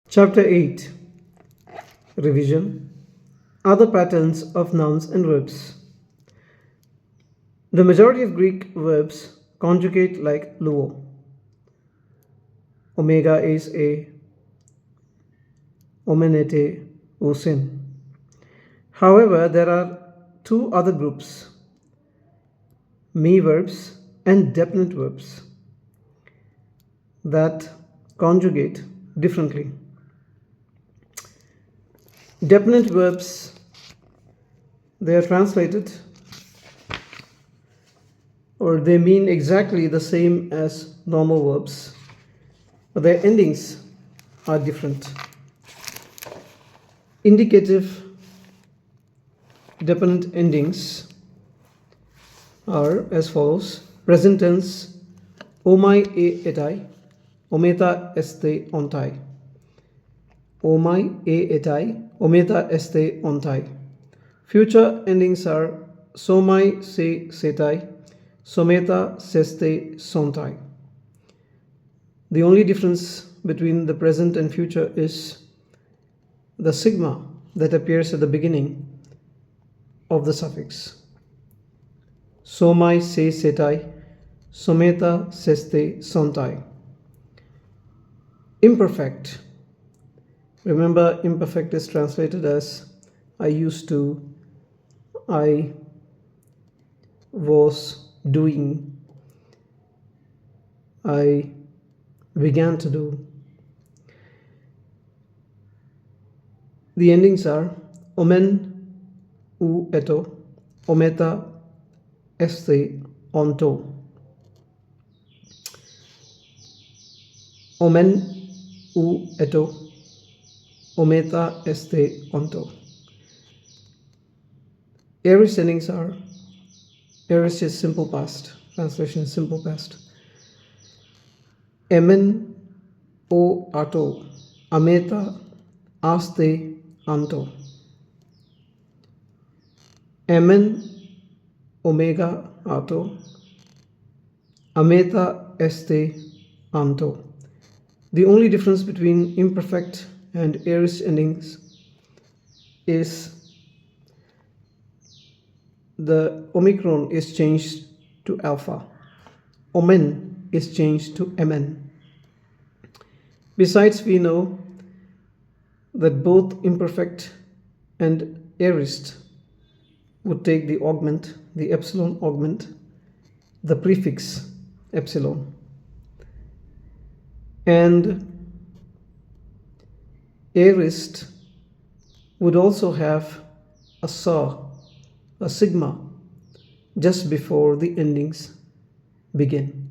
Chapter 8. Revision. Other patterns of nouns and verbs. The majority of Greek verbs conjugate like luo. Omega is a, omenete, usin. However, there are two other groups, me verbs and definite verbs, that conjugate differently. Definite verbs, they are translated or they mean exactly the same as normal verbs, but their endings are different. Indicative definite endings are as follows: present tense, omai e etai, ometa este ontai. Omai e etai, ometa este ontai. Future endings are somai se setai, someta seste sontai. The only difference between the present and future is the sigma that appears at the beginning of the suffix. Somai se setai, someta seste sontai. Imperfect. Remember, imperfect is translated as I used to, I was doing, I began to do. The endings are omen, u eto, ometa, este, onto. Omen, u eto, ometa, este, onto. Aorist endings are, aorist is simple past, translation is simple past. Emen, o ato, ameta, aste, anto. Emen, omega, ato, ameta, este, anto. The only difference between imperfect and aorist endings is the omicron is changed to alpha. Omen is changed to mn. Besides, we know that both imperfect and aorist would take the augment, the epsilon augment, the prefix epsilon. And aorist would also have a sa, a sigma, just before the endings begin.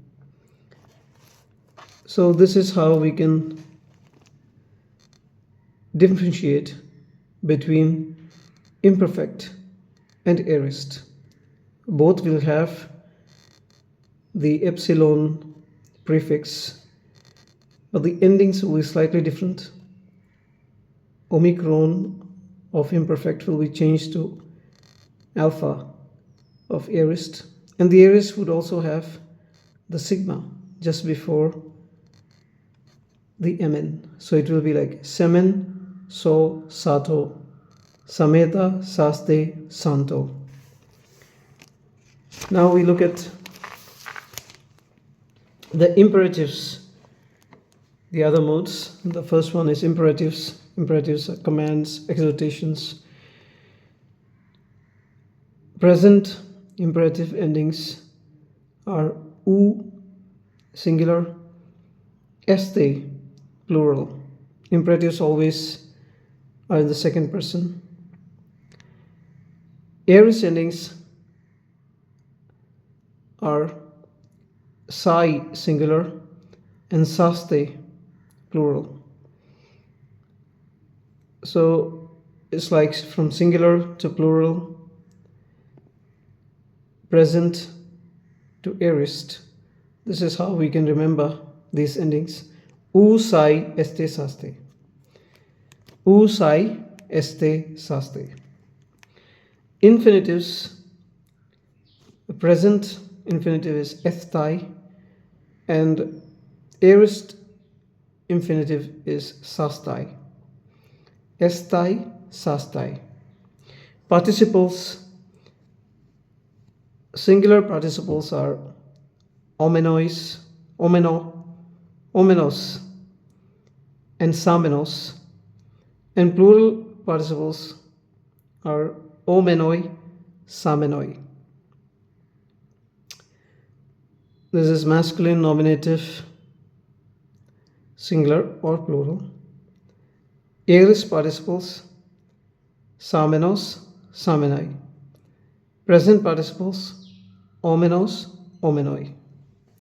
So this is how we can differentiate between imperfect and aorist. Both will have the epsilon prefix, but the endings will be slightly different. Omicron of imperfect will be changed to alpha of aorist, and the aorist would also have the sigma just before the mn. So it will be like semen, so, sato, sameta, saste, santo. Now we look at the imperatives, the other modes. The first one is imperatives. Imperatives are commands, exhortations. Present imperative endings are u, singular, este, plural. Imperatives always are in the second person. Aorist endings are sai, singular, and saste, plural. So it's like from singular to plural, present to aorist. This is how we can remember these endings. U sai este saste. U sai este saste. Infinitives. The present infinitive is estai, and aorist infinitive is sastai. Estai, sastai. Participles, singular participles are omenois, omeno, omenos, and samenos, and plural participles are omenoi, samenoi. This is masculine nominative, singular or plural. Aorist participles, samenos, samenai. Present participles, omenos, omenoi.